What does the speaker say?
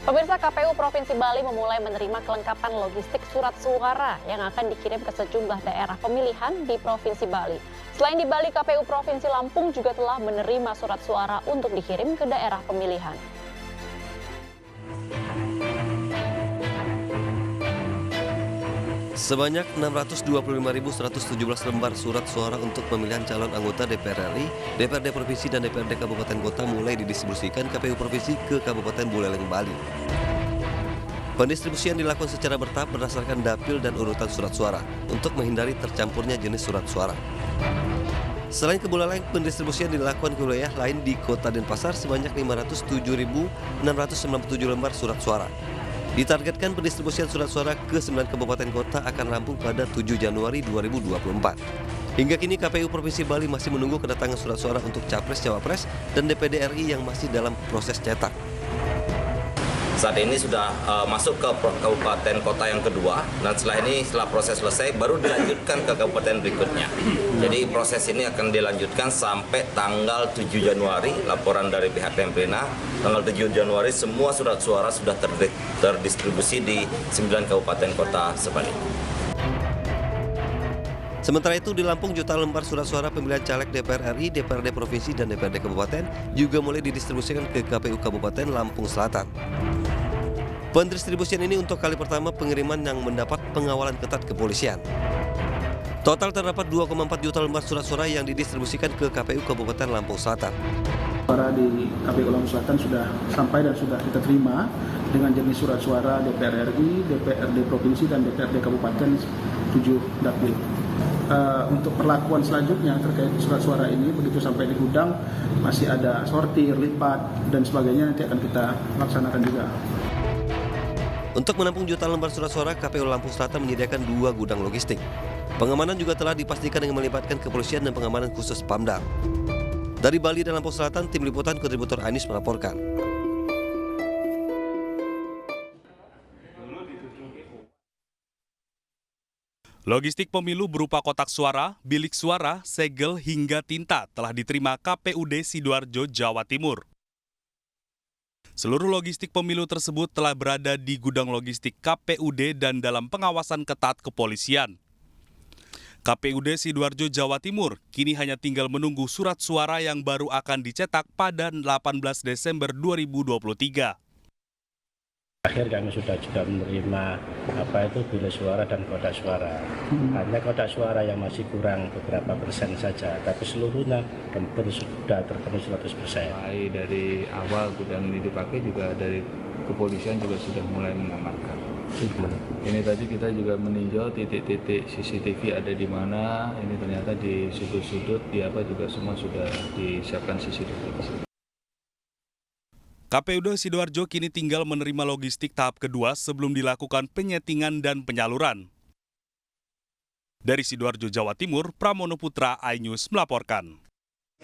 Pemirsa, KPU Provinsi Bali memulai menerima kelengkapan logistik surat suara yang akan dikirim ke sejumlah daerah pemilihan di Provinsi Bali. Selain di Bali, KPU Provinsi Lampung juga telah menerima surat suara untuk dikirim ke daerah pemilihan. Sebanyak 625.117 lembar surat suara untuk pemilihan calon anggota DPR RI, DPRD Provinsi dan DPRD Kabupaten Kota mulai didistribusikan KPU Provinsi ke Kabupaten Buleleng, Bali. Pendistribusian dilakukan secara bertahap berdasarkan dapil dan urutan surat suara untuk menghindari tercampurnya jenis surat suara. Selain ke Buleleng, pendistribusian dilakukan ke wilayah lain di Kota Denpasar sebanyak 507.697 lembar surat suara. Ditargetkan pendistribusian surat suara ke 9 kabupaten kota akan rampung pada 7 Januari 2024. Hingga kini KPU Provinsi Bali masih menunggu kedatangan surat suara untuk Capres-Cawapres dan DPD RI yang masih dalam proses cetak. Saat ini sudah masuk ke kabupaten kota yang kedua, dan setelah proses selesai baru dilanjutkan ke kabupaten berikutnya. Jadi proses ini akan dilanjutkan sampai tanggal 7 Januari, laporan dari pihak Temprena, tanggal 7 Januari semua surat suara sudah terdistribusi di 9 kabupaten kota sebalik. Sementara itu di Lampung jutaan lembar surat suara pemilihan caleg DPR RI, DPRD Provinsi dan DPRD Kabupaten juga mulai didistribusikan ke KPU Kabupaten Lampung Selatan. Pendistribusian ini untuk kali pertama pengiriman yang mendapat pengawalan ketat kepolisian. Total terdapat 2,4 juta lembar surat suara yang didistribusikan ke KPU Kabupaten Lampung Selatan. Suara di KPU Lampung Selatan sudah sampai dan sudah kita terima dengan jenis surat suara DPR RI, DPRD Provinsi dan DPRD Kabupaten 7 dapil. Untuk perlakuan selanjutnya terkait surat suara ini, begitu sampai di gudang masih ada sortir, lipat dan sebagainya, nanti akan kita laksanakan juga. Untuk menampung jutaan lembar surat suara, KPU Lampung Selatan menyediakan 2 gudang logistik. Pengamanan juga telah dipastikan dengan melibatkan kepolisian dan pengamanan khusus Pamdal. Dari Bali dan Lampung Selatan, tim liputan kontributor Anies melaporkan. Logistik pemilu berupa kotak suara, bilik suara, segel hingga tinta telah diterima KPUD Sidoarjo, Jawa Timur. Seluruh logistik pemilu tersebut telah berada di gudang logistik KPUD dan dalam pengawasan ketat kepolisian. KPUD Sidoarjo, Jawa Timur kini hanya tinggal menunggu surat suara yang baru akan dicetak pada 18 Desember 2023. Akhir kami sudah juga menerima bilik suara dan kotak suara. Hanya kotak suara yang masih kurang beberapa persen saja, tapi seluruhnya hampir sudah terpenuhi 100%. Dari awal gudang ini dipakai juga dari kepolisian juga sudah mulai mengamankan. Ini tadi kita juga meninjau titik-titik CCTV ada di mana. Ini ternyata di sudut-sudut juga semua sudah disiapkan CCTV. KPUD Sidoarjo kini tinggal menerima logistik tahap kedua sebelum dilakukan penyetingan dan penyaluran. Dari Sidoarjo, Jawa Timur, Pramono Putra, iNews melaporkan.